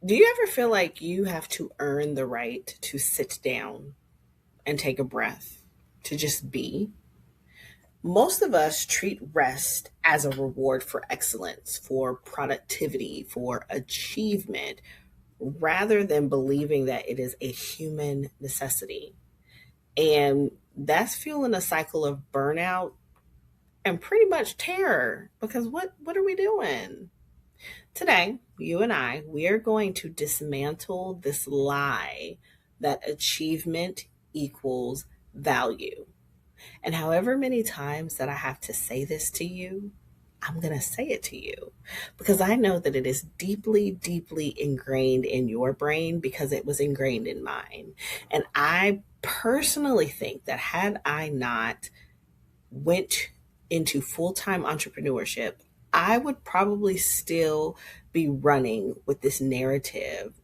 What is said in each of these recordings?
Do you ever feel like you have to earn the right to sit down and take a breath, to just be? Most of us treat rest as a reward for excellence, for productivity, for achievement, rather than believing that it is a human necessity. And that's fueling a cycle of burnout and pretty much terror because what are we doing? Today, you and I, we are going to dismantle this lie that achievement equals value. And however many times that I have to say this to you, I'm going to say it to you because I know that it is deeply, deeply ingrained in your brain because it was ingrained in mine. And I personally think that had I not went into full-time entrepreneurship, I would probably still be running with this narrative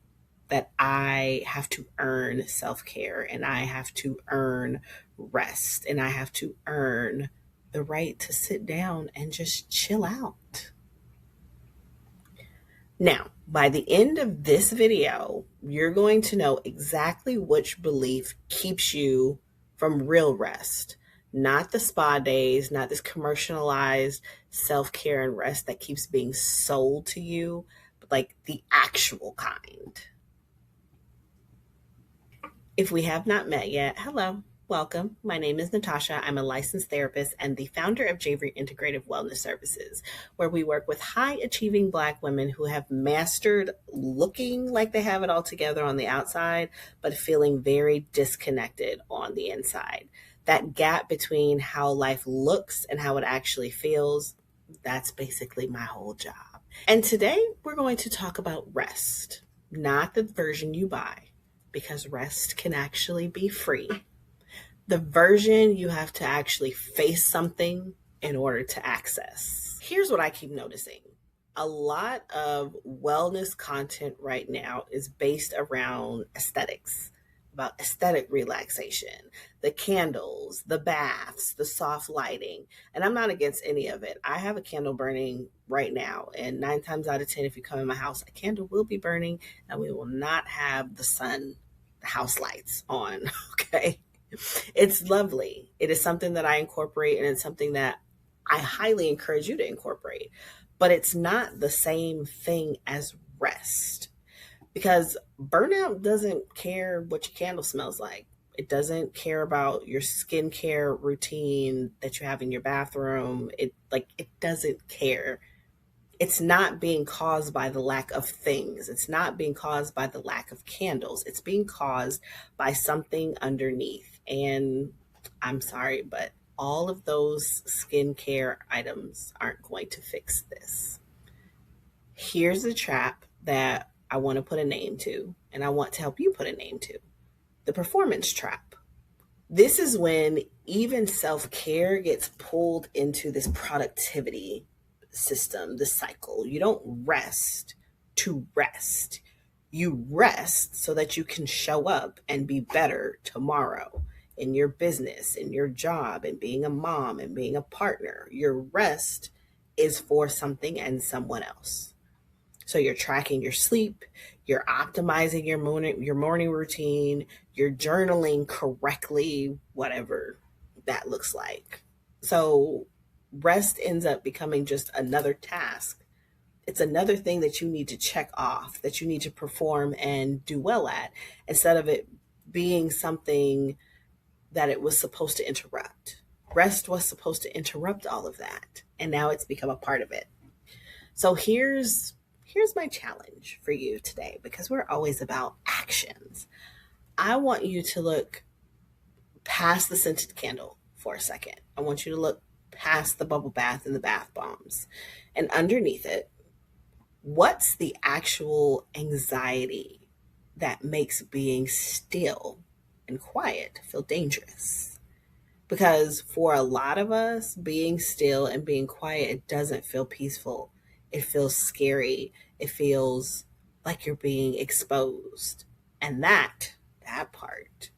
that I have to earn self care and I have to earn rest and I have to earn the right to sit down and just chill out. Now, by the end of this video, you're going to know exactly which belief keeps you from real rest, not the spa days, not this commercialized self care and rest that keeps being sold to you, but like the actual kind. If we have not met yet, hello, welcome. My name is Natasha. I'm a licensed therapist and the founder of Javery Integrative Wellness Services, where we work with high achieving Black women who have mastered looking like they have it all together on the outside, but feeling very disconnected on the inside. That gap between how life looks and how it actually feels, that's basically my whole job. And today we're going to talk about rest, not the version you buy because rest can actually be free. The version you have to actually face something in order to access. Here's what I keep noticing. A lot of wellness content right now is based around aesthetics, about aesthetic relaxation, the candles, the baths, the soft lighting. And I'm not against any of it. I have a candle burning right now. And 9 times out of 10, if you come in my house, a candle will be burning and we will not have the sun, the house lights on. Okay. It's lovely. It is something that I incorporate and it's something that I highly encourage you to incorporate. But it's not the same thing as rest because burnout doesn't care what your candle smells like. It doesn't care about your skincare routine that you have in your bathroom. It doesn't care. It's not being caused by the lack of things. It's not being caused by the lack of candles. It's being caused by something underneath. And I'm sorry, but all of those skincare items aren't going to fix this. Here's a trap that I want to put a name to, and I want to help you put a name to: the performance trap. This is when even self care gets pulled into this productivity system, the cycle. You don't rest to rest. You rest so that you can show up and be better tomorrow in your business, in your job, and being a mom and being a partner. Your rest is for something and someone else. So you're tracking your sleep, you're optimizing your morning routine, you're journaling correctly, whatever that looks like. So rest ends up becoming just another task. It's another thing that you need to check off, that you need to perform and do well at, instead of it being something that it was supposed to interrupt. Rest was supposed to interrupt all of that, and now it's become a part of it. So here's my challenge for you today, because we're always about actions. I want you to look past the scented candle for a second. I want you to look past the bubble bath and the bath bombs. And underneath it, what's the actual anxiety that makes being still and quiet feel dangerous? Because for a lot of us, being still and being quiet, it doesn't feel peaceful. It feels scary. It feels like you're being exposed. And that part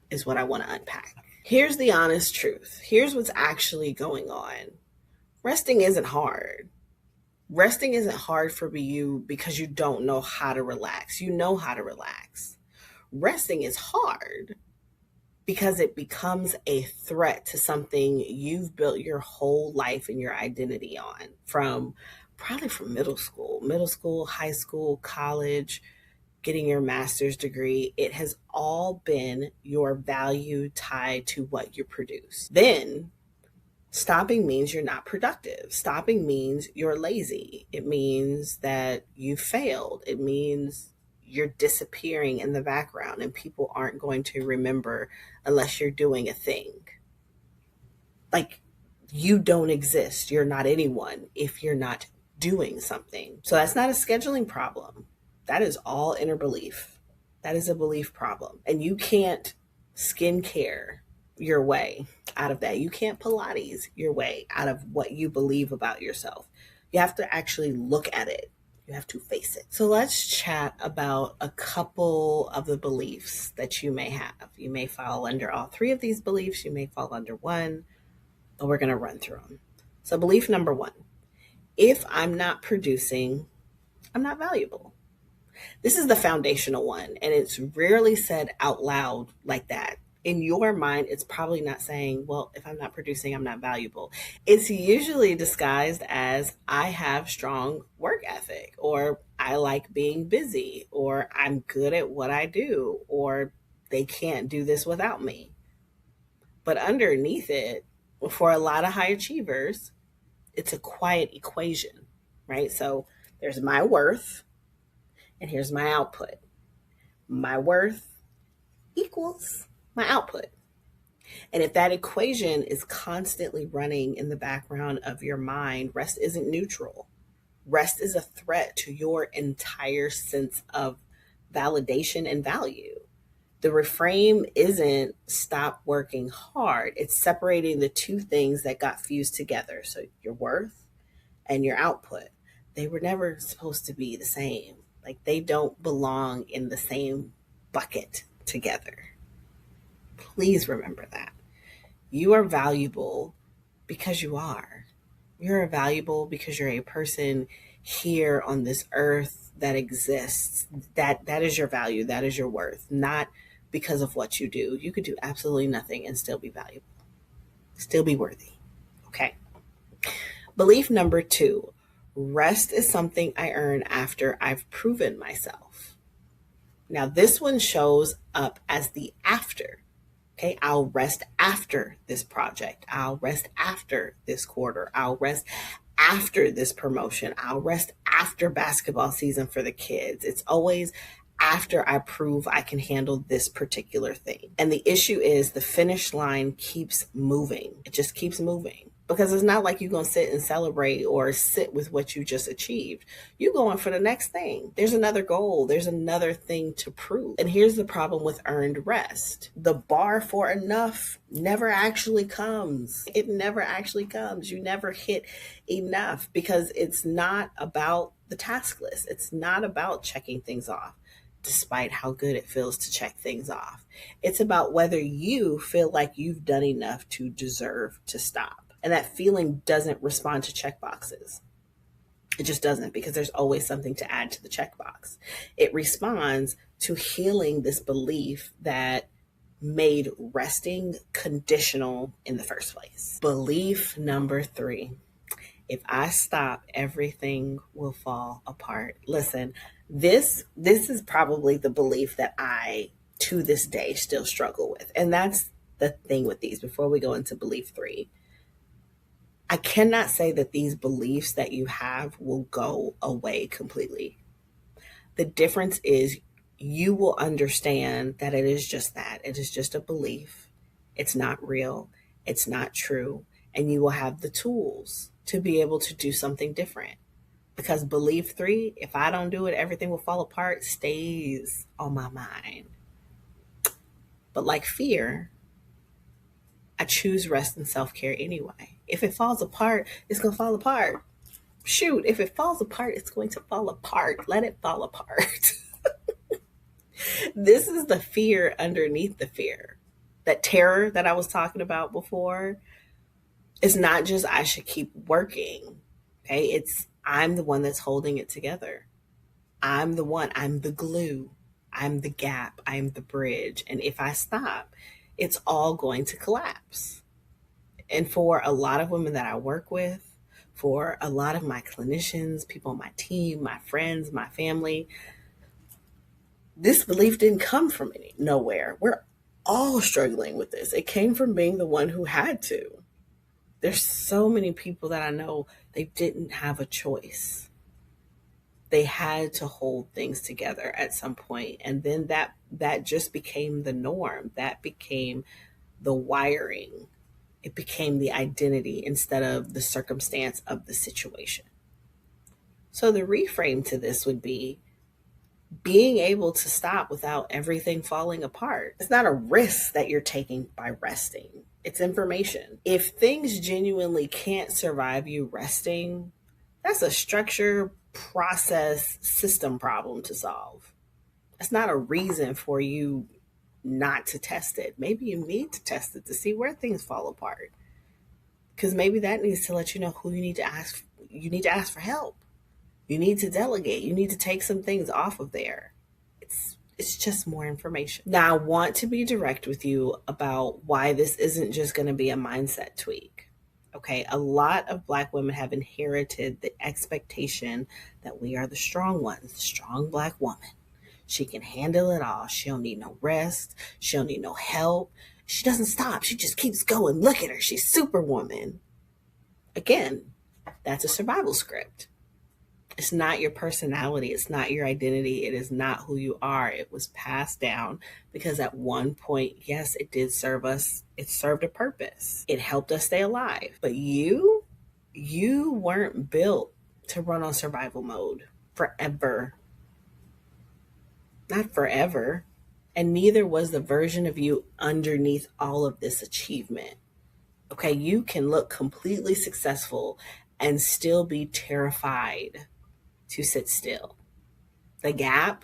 is what I want to unpack. Here's the honest truth. Here's what's actually going on. Resting isn't hard. Resting isn't hard for you because you don't know how to relax. You know how to relax. Resting is hard because it becomes a threat to something you've built your whole life and your identity on, from probably from middle school, high school, college, getting your master's degree. It has all been your value tied to what you produce. Then stopping means you're not productive. Stopping means you're lazy. It means that you failed. It means you're disappearing in the background and people aren't going to remember unless you're doing a thing. Like, you don't exist. You're not anyone if you're not doing something. So that's not a scheduling problem. That is all inner belief. That is a belief problem. And you can't skincare your way out of that. You can't Pilates your way out of what you believe about yourself. You have to actually look at it. You have to face it. So let's chat about a couple of the beliefs that you may have. You may fall under all three of these beliefs. You may fall under one, but we're going to run through them. So belief number one, if I'm not producing, I'm not valuable. This is the foundational one, and it's rarely said out loud like that. In your mind, it's probably not saying, well, if I'm not producing, I'm not valuable. It's usually disguised as I have strong work ethic, or I like being busy, or I'm good at what I do, or they can't do this without me. But underneath it, for a lot of high achievers, it's a quiet equation, right? So there's my worth, and here's my output. My worth equals my output. And if that equation is constantly running in the background of your mind, rest isn't neutral. Rest is a threat to your entire sense of validation and value. The reframe isn't stop working hard, it's separating the two things that got fused together. So your worth and your output, they were never supposed to be the same. Like, they don't belong in the same bucket together. Please remember that. You are valuable because you are. You're valuable because you're a person here on this earth that exists. That is your value. That is your worth, not because of what you do. You could do absolutely nothing and still be valuable, still be worthy. Okay. Belief number two, rest is something I earn after I've proven myself. Now, this one shows up as the after. Okay, I'll rest after this project. I'll rest after this quarter. I'll rest after this promotion. I'll rest after basketball season for the kids. It's always after I prove I can handle this particular thing. And the issue is the finish line keeps moving. It just keeps moving. Because it's not like you're going to sit and celebrate or sit with what you just achieved. You're going for the next thing. There's another goal. There's another thing to prove. And here's the problem with earned rest. The bar for enough never actually comes. It never actually comes. You never hit enough because it's not about the task list. It's not about checking things off, despite how good it feels to check things off. It's about whether you feel like you've done enough to deserve to stop. And that feeling doesn't respond to checkboxes. It just doesn't, because there's always something to add to the checkbox. It responds to healing this belief that made resting conditional in the first place. Belief number three, if I stop, everything will fall apart. Listen, this is probably the belief that I, to this day, still struggle with. And that's the thing with these, before we go into belief three. I cannot say that these beliefs that you have will go away completely. The difference is you will understand that it is just that. It is just a belief. It's not real. It's not true. And you will have the tools to be able to do something different. Because belief three, if I don't do it, everything will fall apart, stays on my mind. But like fear, I choose rest and self-care anyway. If it falls apart, it's going to fall apart. Shoot, if it falls apart, it's going to fall apart. Let it fall apart. This is the fear underneath the fear. That terror that I was talking about before is not just I should keep working. Okay, I'm the one that's holding it together. I'm the one, I'm the glue, I'm the gap, I'm the bridge. And if I stop, it's all going to collapse. And for a lot of women that I work with, for a lot of my clinicians, people on my team, my friends, my family, this belief didn't come from nowhere. We're all struggling with this. It came from being the one who had to. There's so many people that I know, they didn't have a choice. They had to hold things together at some point, and then that just became the norm. That became the wiring. It became the identity instead of the circumstance of the situation. So the reframe to this would be being able to stop without everything falling apart. It's not a risk that you're taking by resting. It's information. If things genuinely can't survive you resting, that's a structure, process, system problem to solve. That's not a reason for you not to test it. Maybe you need to test it to see where things fall apart. Because maybe that needs to let you know who you need to ask. You need to ask for help. You need to delegate. You need to take some things off of there. It's just more information. Now, I want to be direct with you about why this isn't just going to be a mindset tweak. Okay, a lot of Black women have inherited the expectation that we are the strong ones, the strong Black woman. She can handle it all. She don't need no rest. She don't need no help. She doesn't stop. She just keeps going. Look at her. She's Superwoman. Again, that's a survival script. It's not your personality. It's not your identity. It is not who you are. It was passed down because at one point, yes, it did serve us. It served a purpose. It helped us stay alive. But you weren't built to run on survival mode forever. Not forever. And neither was the version of you underneath all of this achievement. Okay, you can look completely successful and still be terrified to sit still. The gap,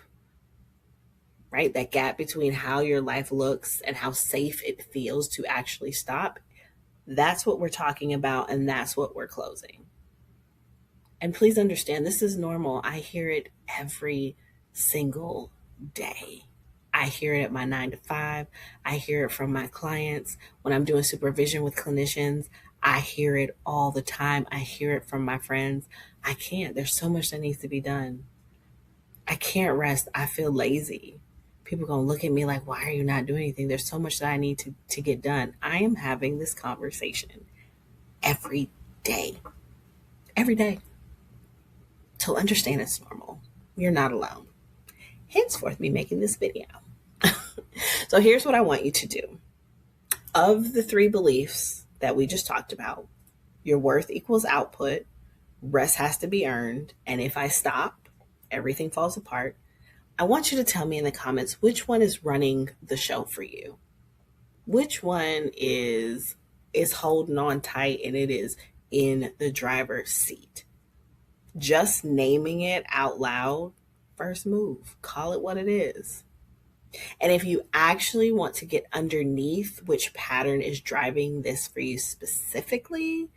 right? That gap between how your life looks and how safe it feels to actually stop. That's what we're talking about, and that's what we're closing. And please understand, this is normal. I hear it every single day. I hear it at my 9 to 5. I hear it from my clients when I'm doing supervision with clinicians. I hear it all the time. I hear it from my friends. I can't. There's so much that needs to be done. I can't rest. I feel lazy. People are going to look at me like, why are you not doing anything? There's so much that I need to get done. I am having this conversation every day. Every day. So understand it's normal. You're not alone. Henceforth, me making this video. So here's what I want you to do. Of the 3 beliefs that we just talked about, your worth equals output, rest has to be earned, and if I stop, everything falls apart. I want you to tell me in the comments which one is running the show for you. Which one is holding on tight and it is in the driver's seat. Just naming it out loud, first move. Call it what it is. And if you actually want to get underneath which pattern is driving this for you specifically,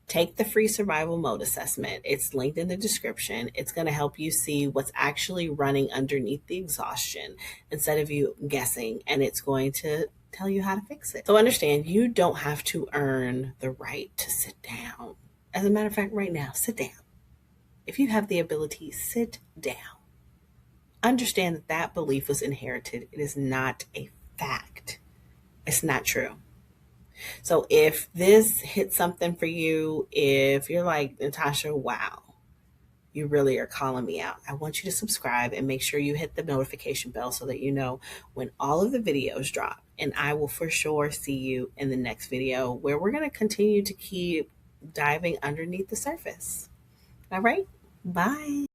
take the free survival mode assessment. It's linked in the description. It's going to help you see what's actually running underneath the exhaustion instead of you guessing, and it's going to tell you how to fix it. So understand, you don't have to earn the right to sit down. As a matter of fact, right now, sit down. If you have the ability, sit down. Understand that that belief was inherited. It is not a fact. It's not true. So if this hits something for you, if you're like, Natasha, wow, you really are calling me out, I want you to subscribe and make sure you hit the notification bell so that you know when all of the videos drop. And I will for sure see you in the next video where we're going to continue to keep diving underneath the surface. All right, bye.